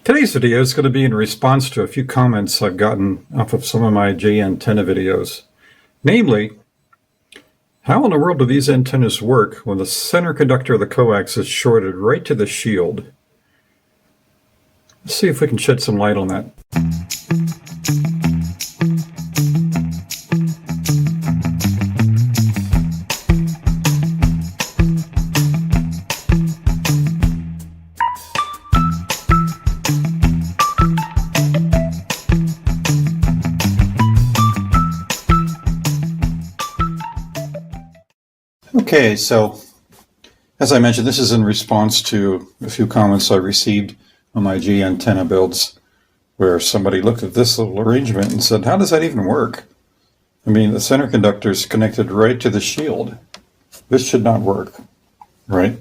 Today's video is going to be in response to a few comments I've gotten off of some of my J antenna videos. Namely, how in the world do these antennas work when the center conductor of the coax is shorted right to the shield? Let's see if we can shed some light on that. Okay, so as I mentioned, this is in response to a few comments I received on my G antenna builds, where somebody looked at this little arrangement and said, how does that even work? I mean, the center conductor is connected right to the shield. This should not work, right?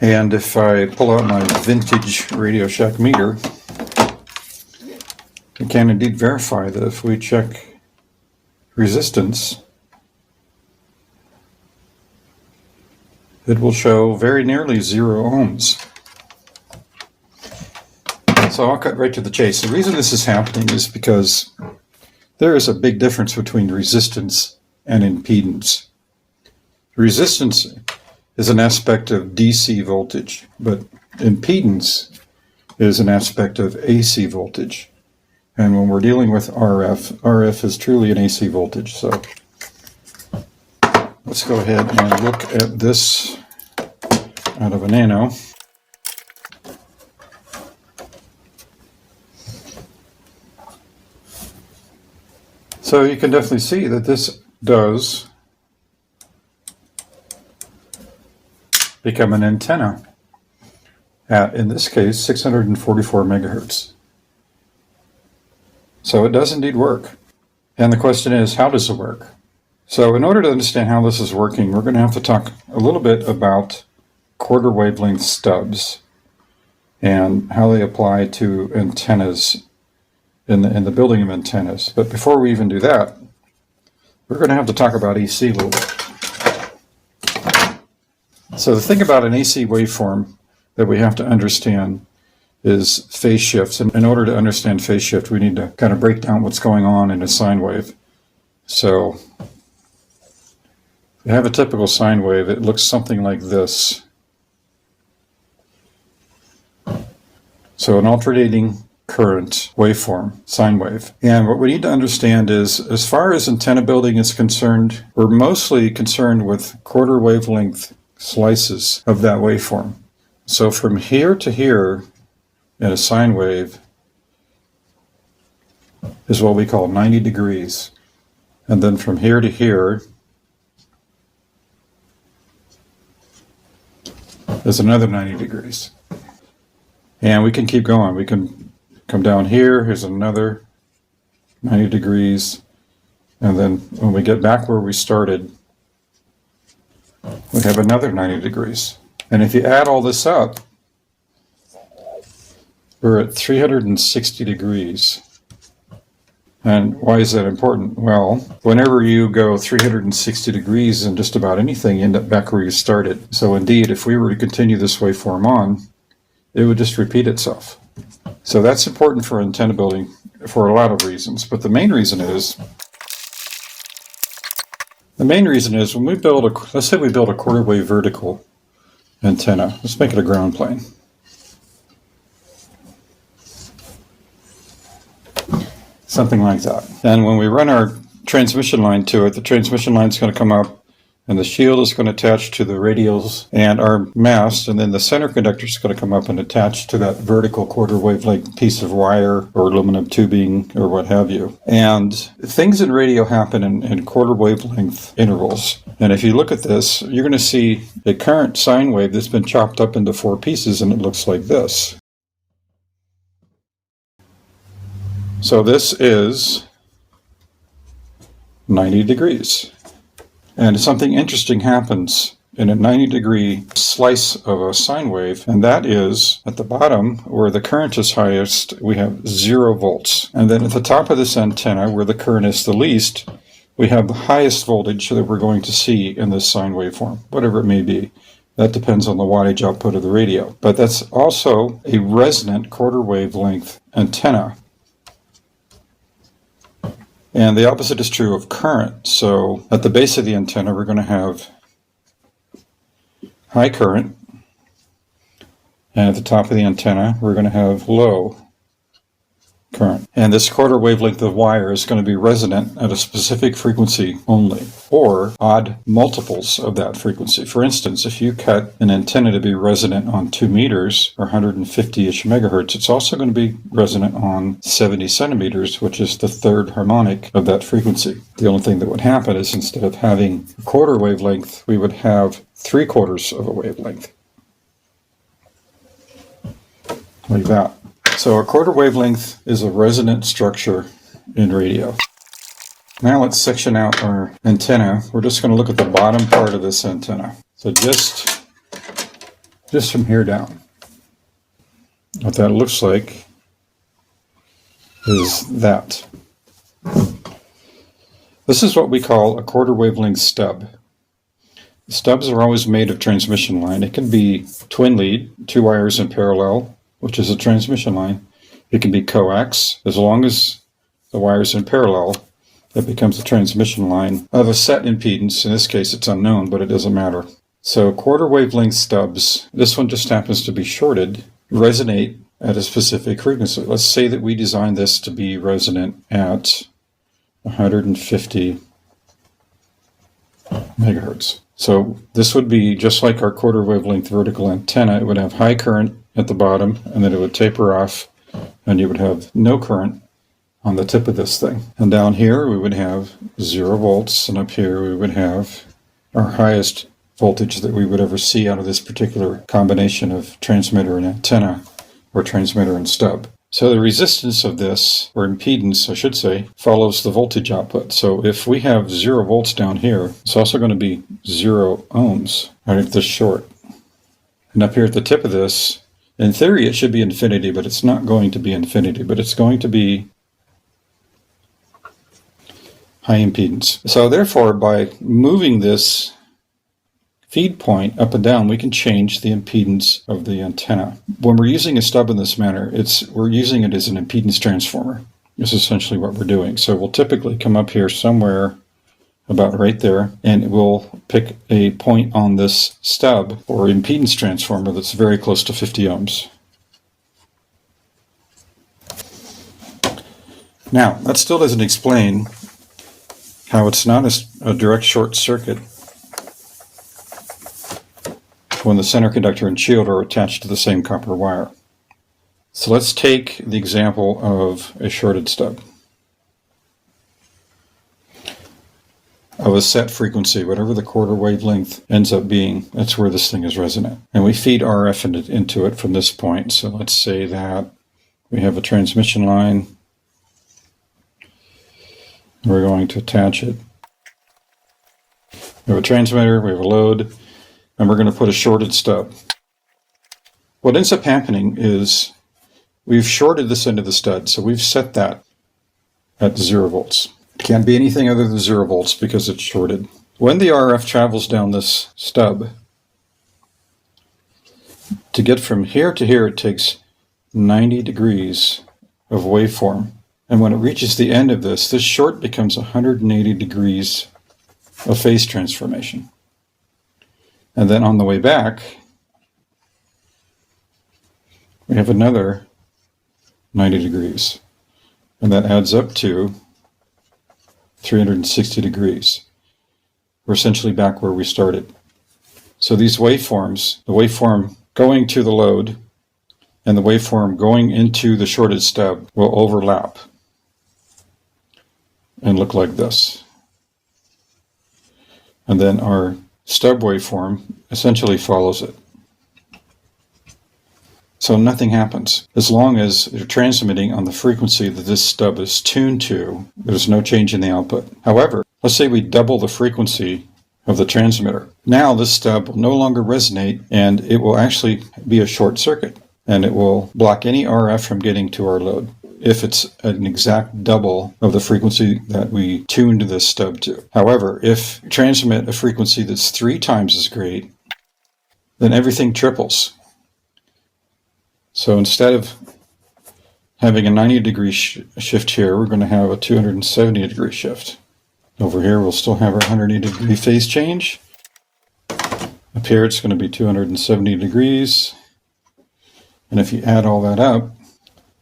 And if I pull out my vintage Radio Shack meter, I can indeed verify that if we check resistance, it will show very nearly 0 ohms. So I'll cut right to the chase. The reason this is happening is because there is a big difference between resistance and impedance. Resistance is an aspect of DC voltage, but impedance is an aspect of AC voltage. And when we're dealing with RF is truly an AC voltage. So let's go ahead and look at this out of a nano. So you can definitely see that this does become an antenna at, in this case, 644 megahertz. So it does indeed work. And the question is, how does it work? So in order to understand how this is working, we're going to have to talk a little bit about quarter wavelength stubs and how they apply to antennas in the building of antennas. But before we even do that, we're going to have to talk about AC a little bit. So the thing about an AC waveform that we have to understand is phase shifts. And in order to understand phase shift, we need to kind of break down what's going on in a sine wave. So if you have a typical sine wave, it looks something like this. So an alternating current waveform, sine wave. And what we need to understand is, as far as antenna building is concerned, we're mostly concerned with quarter wavelength slices of that waveform. So from here to here in a sine wave is what we call 90 degrees. And then from here to here is another 90 degrees. And we can keep going. We can come down here, here's another 90 degrees. And then when we get back where we started, we have another 90 degrees. And if you add all this up, we're at 360 degrees. And why is that important? Well, whenever you go 360 degrees in just about anything, you end up back where you started. So indeed, if we were to continue this waveform on, it would just repeat itself. So that's important for antenna building for a lot of reasons. But the main reason is when we build let's say we build a quarter wave vertical antenna. Let's make it a ground plane. Something like that. And when we run our transmission line to it, the transmission line is going to come up and the shield is going to attach to the radials and our mast, and then the center conductor is going to come up and attach to that vertical quarter wavelength piece of wire or aluminum tubing or what have you. And things in radio happen in quarter wavelength intervals. And if you look at this, you're going to see a current sine wave that's been chopped up into 4 pieces, and it looks like this. So this is 90 degrees. And something interesting happens in a 90-degree slice of a sine wave, and that is at the bottom where the current is highest, we have 0 volts. And then at the top of this antenna, where the current is the least, we have the highest voltage that we're going to see in this sine waveform, whatever it may be. That depends on the wattage output of the radio. But that's also a resonant quarter wavelength antenna. And the opposite is true of current. So at the base of the antenna, we're going to have high current. And at the top of the antenna, we're going to have low current. And this quarter wavelength of wire is going to be resonant at a specific frequency only, or odd multiples of that frequency. For instance, if you cut an antenna to be resonant on 2 meters, or 150-ish megahertz, it's also going to be resonant on 70 centimeters, which is the third harmonic of that frequency. The only thing that would happen is instead of having a quarter wavelength, we would have 3/4 of a wavelength. Like that. So a quarter wavelength is a resonant structure in radio. Now let's section out our antenna. We're just going to look at the bottom part of this antenna. So just from here down. What that looks like is that. This is what we call a quarter wavelength stub. The stubs are always made of transmission line. It can be twin lead, 2 wires in parallel, which is a transmission line. It can be coax. As long as the wire's in parallel, it becomes a transmission line of a set impedance. In this case, it's unknown, but it doesn't matter. So quarter wavelength stubs, this one just happens to be shorted, resonate at a specific frequency. Let's say that we designed this to be resonant at 150 megahertz. So this would be just like our quarter wavelength vertical antenna. It would have high current at the bottom, and then it would taper off, and you would have no current on the tip of this thing. And down here we would have 0 volts, and up here we would have our highest voltage that we would ever see out of this particular combination of transmitter and antenna, or transmitter and stub. So the resistance of this, or impedance I should say, follows the voltage output. So if we have 0 volts down here, it's also going to be 0 ohms right at this short. And up here at the tip of this, in theory it should be infinity, but it's not going to be infinity, but it's going to be high impedance. So therefore, by moving this feed point up and down, we can change the impedance of the antenna. When we're using a stub in this manner, we're using it as an impedance transformer. This is essentially what we're doing. So we'll typically come up here somewhere about right there, and we'll pick a point on this stub or impedance transformer that's very close to 50 ohms. Now, that still doesn't explain how it's not a direct short circuit when the center conductor and shield are attached to the same copper wire. So let's take the example of a shorted stub of a set frequency, whatever the quarter wavelength ends up being. That's where this thing is resonant. And we feed RF into it from this point. So let's say that we have a transmission line. We're going to attach it. We have a transmitter, we have a load, and we're going to put a shorted stub. What ends up happening is we've shorted this end of the stud, so we've set that at 0 volts. It can't be anything other than 0 volts because it's shorted. When the RF travels down this stub, to get from here to here, it takes 90 degrees of waveform. And when it reaches the end of this short becomes 180 degrees of phase transformation. And then on the way back, we have another 90 degrees. And that adds up to 360 degrees. We're essentially back where we started. So these waveforms, the waveform going to the load and the waveform going into the shorted stub, will overlap and look like this. And then our stub waveform essentially follows it. So nothing happens. As long as you're transmitting on the frequency that this stub is tuned to, there's no change in the output. However, let's say we double the frequency of the transmitter. Now this stub will no longer resonate, and it will actually be a short circuit, and it will block any RF from getting to our load if it's an exact double of the frequency that we tuned this stub to. However, if you transmit a frequency that's 3 times as great, then everything triples. So instead of having a 90-degree shift here, we're going to have a 270-degree shift. Over here, we'll still have our 180-degree phase change. Up here, it's going to be 270 degrees. And if you add all that up,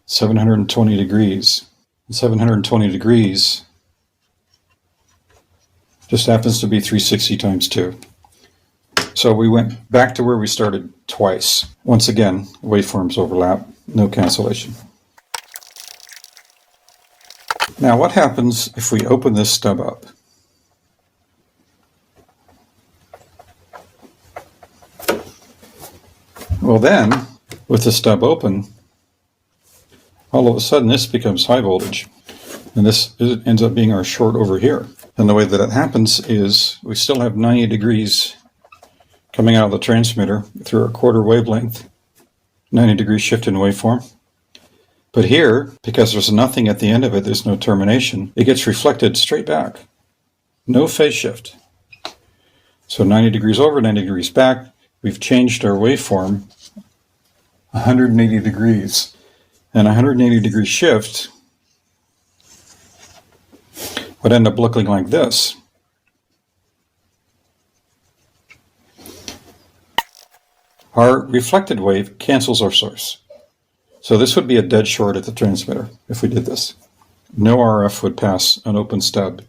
720 degrees. And 720 degrees just happens to be 360 times 2. So we went back to where we started twice. Once again, waveforms overlap, no cancellation. Now what happens if we open this stub up? Well then, with the stub open, all of a sudden this becomes high voltage. And this ends up being our short over here. And the way that it happens is we still have 90 degrees coming out of the transmitter through a quarter wavelength, 90 degree shift in waveform. But here, because there's nothing at the end of it, there's no termination, it gets reflected straight back. No phase shift. So 90 degrees over, 90 degrees back, we've changed our waveform 180 degrees. And a 180 degree shift would end up looking like this. Our reflected wave cancels our source. So this would be a dead short at the transmitter if we did this. No RF would pass an open stub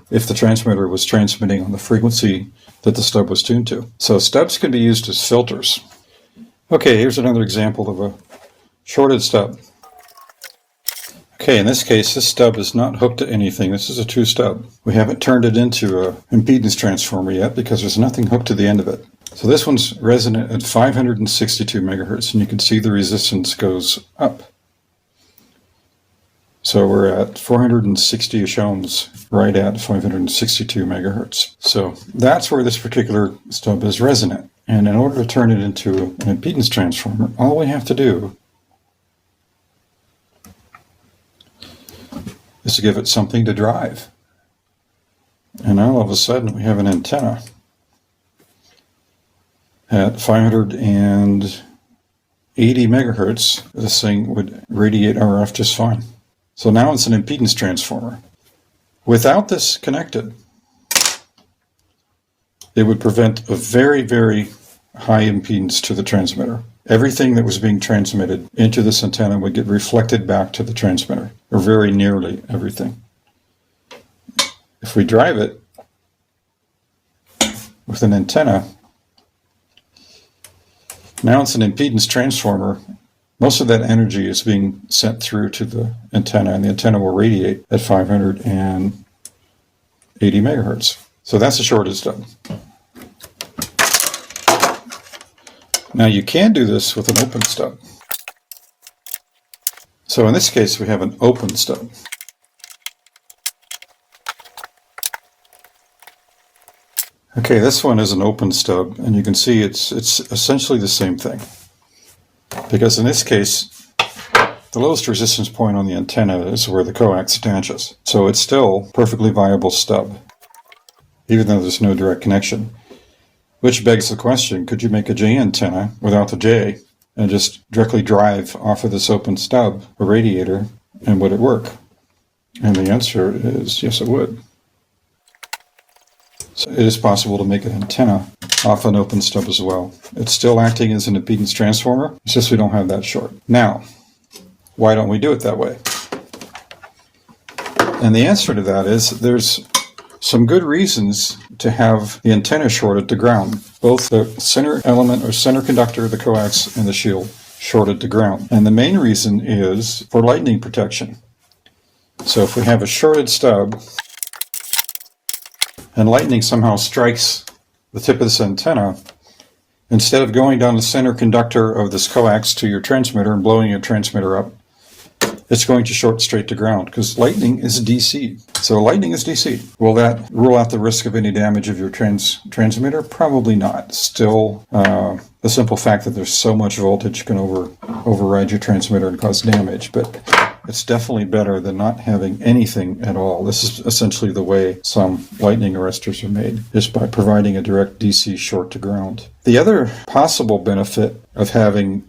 if the transmitter was transmitting on the frequency that the stub was tuned to. So stubs can be used as filters. Okay, here's another example of a shorted stub. Okay, in this case, this stub is not hooked to anything. This is a true stub. We haven't turned it into an impedance transformer yet because there's nothing hooked to the end of it. So this one's resonant at 562 megahertz, and you can see the resistance goes up. So we're at 460-ish ohms, right at 562 megahertz. So that's where this particular stub is resonant. And in order to turn it into an impedance transformer, all we have to do is to give it something to drive. And now all of a sudden we have an antenna at 580 megahertz. This thing would radiate RF just fine. So now it's an impedance transformer. Without this connected, it would prevent a very, very high impedance to the transmitter. Everything that was being transmitted into this antenna would get reflected back to the transmitter, or very nearly everything. If we drive it with an antenna, now it's an impedance transformer. Most of that energy is being sent through to the antenna, and the antenna will radiate at 580 megahertz. So that's a shorted stub. Now you can do this with an open stub. So in this case we have an open stub. Okay, this one is an open stub, and you can see it's essentially the same thing. Because in this case, the lowest resistance point on the antenna is where the coax attaches. So it's still a perfectly viable stub, even though there's no direct connection. Which begs the question, could you make a J antenna without the J and just directly drive off of this open stub, a radiator, and would it work? And the answer is yes, it would. So it is possible to make an antenna off an open stub as well. It's still acting as an impedance transformer, it's just we don't have that short. Now, why don't we do it that way? And the answer to that is there's some good reasons to have the antenna shorted to ground. Both the center element or center conductor, the coax, and the shield shorted to ground. And the main reason is for lightning protection. So if we have a shorted stub and lightning somehow strikes the tip of this antenna, instead of going down the center conductor of this coax to your transmitter and blowing your transmitter up, it's going to short straight to ground because lightning is DC. So lightning is DC. Will that rule out the risk of any damage of your transmitter? Probably not. Still, the simple fact that there's so much voltage can override your transmitter and cause damage, but it's definitely better than not having anything at all. This is essentially the way some lightning arresters are made, just by providing a direct DC short to ground. The other possible benefit of having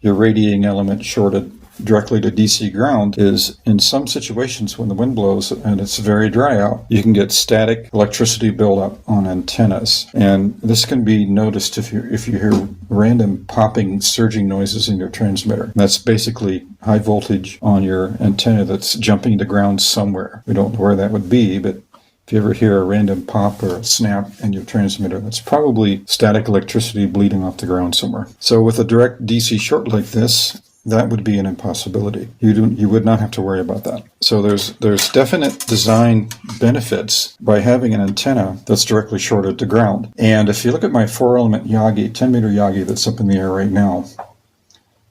your radiating element shorted directly to DC ground is in some situations when the wind blows and it's very dry out, you can get static electricity buildup on antennas. And this can be noticed if you hear random popping, surging noises in your transmitter. That's basically high voltage on your antenna that's jumping to ground somewhere. We don't know where that would be, but if you ever hear a random pop or a snap in your transmitter, that's probably static electricity bleeding off the ground somewhere. So with a direct DC short like this, that would be an impossibility. You would not have to worry about that. So there's definite design benefits by having an antenna that's directly shorted to ground. And if you look at my 4-element Yagi, 10-meter Yagi that's up in the air right now,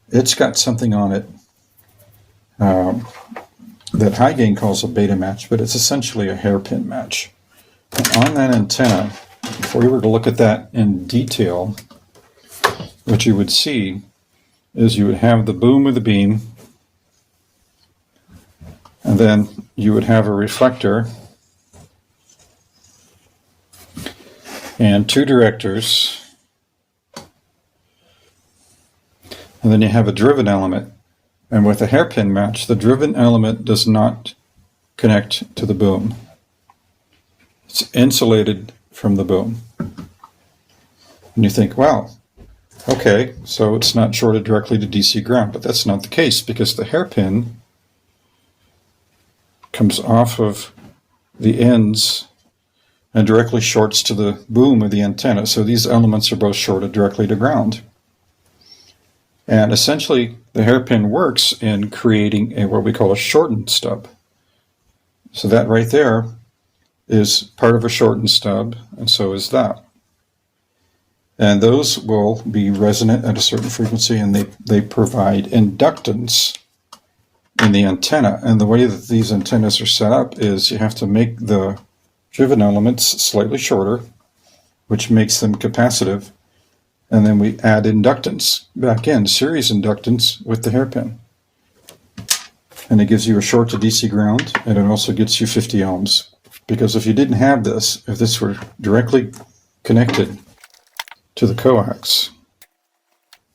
it's got something on it that High Gain calls a beta match, but it's essentially a hairpin match. And on that antenna, if we were to look at that in detail, what you would see is you would have the boom of the beam, and then you would have a reflector and 2 directors, and then you have a driven element. And with a hairpin match, the driven element does not connect to the boom. It's insulated from the boom. And you think, wow, okay, so it's not shorted directly to DC ground, but that's not the case because the hairpin comes off of the ends and directly shorts to the boom of the antenna. So these elements are both shorted directly to ground. And essentially, the hairpin works in creating what we call a shortened stub. So that right there is part of a shortened stub, and so is that. And those will be resonant at a certain frequency, and they provide inductance in the antenna. And the way that these antennas are set up is you have to make the driven elements slightly shorter, which makes them capacitive. And then we add inductance back in, series inductance with the hairpin. And it gives you a short to DC ground, and it also gets you 50 ohms. Because if you didn't have this, if this were directly connected to the coax,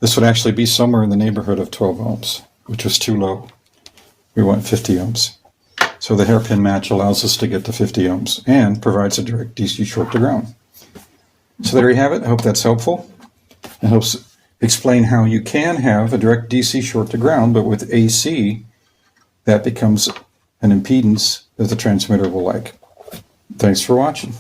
this would actually be somewhere in the neighborhood of 12 ohms, which was too low. We want 50 ohms. So the hairpin match allows us to get to 50 ohms and provides a direct DC short to ground. So there you have it. I hope that's helpful. It helps explain how you can have a direct DC short to ground, but with AC, that becomes an impedance that the transmitter will like. Thanks for watching.